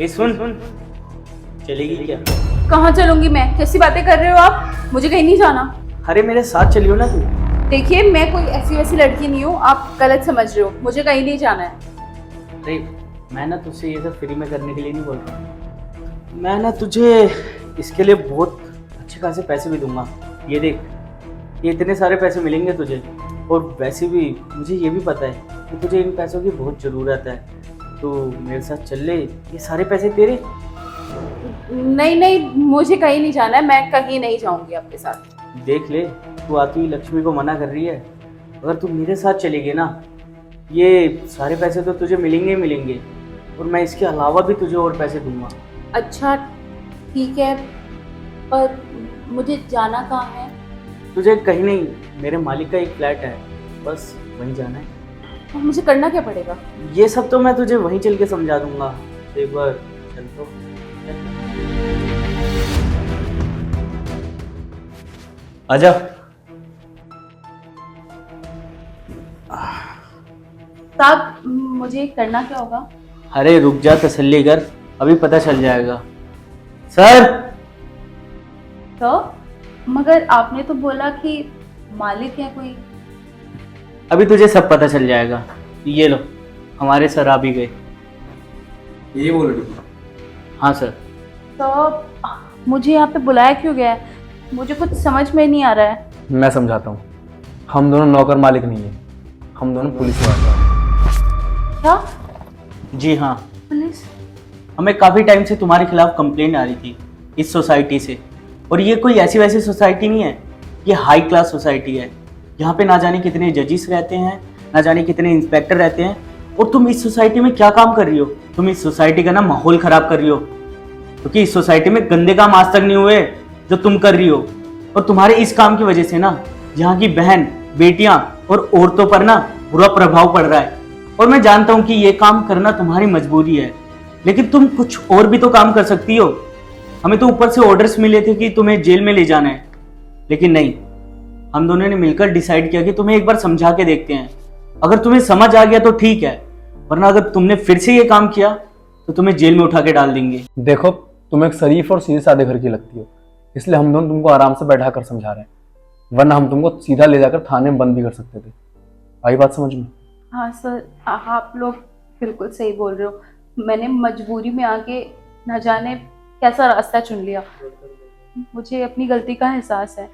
ए सुन, चलेगी क्या? कहाँ चलूंगी मैं? कैसी बातें कर रहे हो आप? मुझे कहीं नहीं जाना। अरे मेरे साथ चलियो ना तू। देखिए, मैं कोई ऐसी वैसी लड़की नहीं हूँ, आप गलत समझ रहे हो। मुझे कहीं नहीं जाना है। अरे मैं ना तुझसे ये सब फ्री में करने के लिए नहीं बोल रहा। मैं ना तुझे इसके लिए बहुत अच्छे खासे पैसे भी दूंगा। ये देख, ये इतने सारे पैसे मिलेंगे तुझे। और वैसे भी मुझे ये भी पता है कि तुझे इन पैसों की बहुत ज़रूरत है, तो मेरे साथ चल ले। ये सारे पैसे तेरे। नहीं नहीं, मुझे कहीं नहीं जाना है। मैं कहीं नहीं जाऊंगी आपके साथ। देख ले, तू आती हुई लक्ष्मी को मना कर रही है। अगर तू मेरे साथ चलेगी ना, ये सारे पैसे तो तुझे मिलेंगे ही मिलेंगे, और मैं इसके अलावा भी तुझे और पैसे दूंगा। अच्छा ठीक है, पर मुझे जाना कहाँ है? तुझे कहीं नहीं, मेरे मालिक का एक फ्लैट है, बस वहीं जाना है। और मुझे करना क्या पड़ेगा? ये सब तो मैं तुझे वहीं चल के समझा दूंगा। एक बार चल तो। आजा। साहब, मुझे करना क्या होगा? अरे रुक जा, तसल्ली कर, अभी पता चल जाएगा। सर। तो मगर आपने तो बोला कि मालिक है कोई। अभी तुझे सब पता चल जाएगा। ये लो, हमारे सर आ भी गए। ये बोल रही हाँ सर। तो मुझे यहाँ पे बुलाया क्यों गया है? मुझे कुछ समझ में नहीं आ रहा है। मैं समझाता हूँ। हम दोनों नौकर मालिक नहीं है, हम दोनों पुलिस वाले हैं। क्या? जी हाँ, पुलिस? हमें काफ़ी टाइम से तुम्हारे खिलाफ कंप्लेंट आ रही थी इस सोसाइटी से। और ये कोई ऐसी वैसी सोसाइटी नहीं है, ये हाई क्लास सोसाइटी है। यहाँ पे ना जाने कितने जजिस रहते हैं, ना जाने कितने इंस्पेक्टर रहते हैं। और तुम इस सोसाइटी में क्या काम कर रही हो? तुम इस सोसाइटी का ना माहौल खराब कर रही हो, क्योंकि इस सोसाइटी में गंदे काम आज तक नहीं हुए जो तुम कर रही हो। और तुम्हारे इस काम की वजह से ना यहाँ की बहन, बेटियां और औरतों पर ना बुरा प्रभाव पड़ रहा है। और मैं जानता हूँ कि ये काम करना तुम्हारी मजबूरी है, लेकिन तुम कुछ और भी तो काम कर सकती हो। हमें तो ऊपर से ऑर्डर्स मिले थे कि तुम्हें जेल में ले जाना है, लेकिन नहीं, हम दोनों ने मिलकर डिसाइड किया कि तुम्हें एक बार समझा के देखते हैं। अगर तुम्हें समझ आ गया तो ठीक है, वरना अगर तुमने फिर से ये काम किया तो तुम्हें जेल में उठा के डाल देंगे। देखो, तुम एक शरीफ और सीधे साधे घर की लगती हो, इसलिए हम दोनों तुमको आराम से बैठा कर समझा रहे हैं, वरना हम तुमको सीधा ले जाकर थाने में बंद भी कर सकते थे। आई बात समझ में? हाँ सर, आप लोग बिल्कुल सही बोल रहे हो। मैंने मजबूरी में आके न जाने कैसा रास्ता चुन लिया। मुझे अपनी गलती का एहसास है।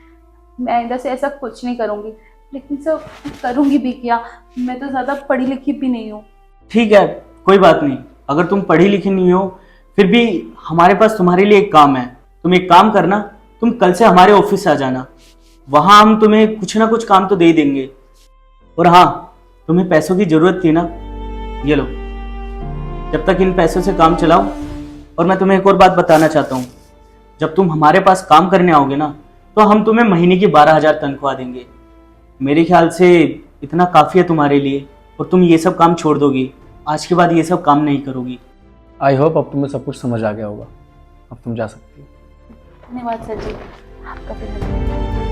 मैं आइंदा से ऐसा कुछ नहीं करूँगी, लेकिन सर करूँगी भी क्या? मैं तो ज़्यादा पढ़ी लिखी भी नहीं हूँ। ठीक है, कोई बात नहीं। अगर तुम पढ़ी लिखी नहीं हो, फिर भी हमारे पास तुम्हारे लिए एक काम है। तुम एक काम करना, तुम कल से हमारे ऑफिस आ जाना, वहां हम तुम्हें कुछ ना कुछ काम तो दे ही देंगे। और हाँ, तुम्हें पैसों की जरूरत थी ना, ये लो, जब तक इन पैसों से काम चलाओ। और मैं तुम्हें एक और बात बताना चाहता हूँ, जब तुम हमारे पास काम करने आओगे ना, तो हम तुम्हें महीने की 12,000 तनख्वाह देंगे। मेरे ख्याल से इतना काफ़ी है तुम्हारे लिए, और तुम ये सब काम छोड़ दोगी। आज के बाद ये सब काम नहीं करोगी। आई होप अब तुम्हें सब कुछ समझ आ गया होगा। अब तुम जा सकती हो। धन्यवाद सर जी, आपका भी धन्यवाद।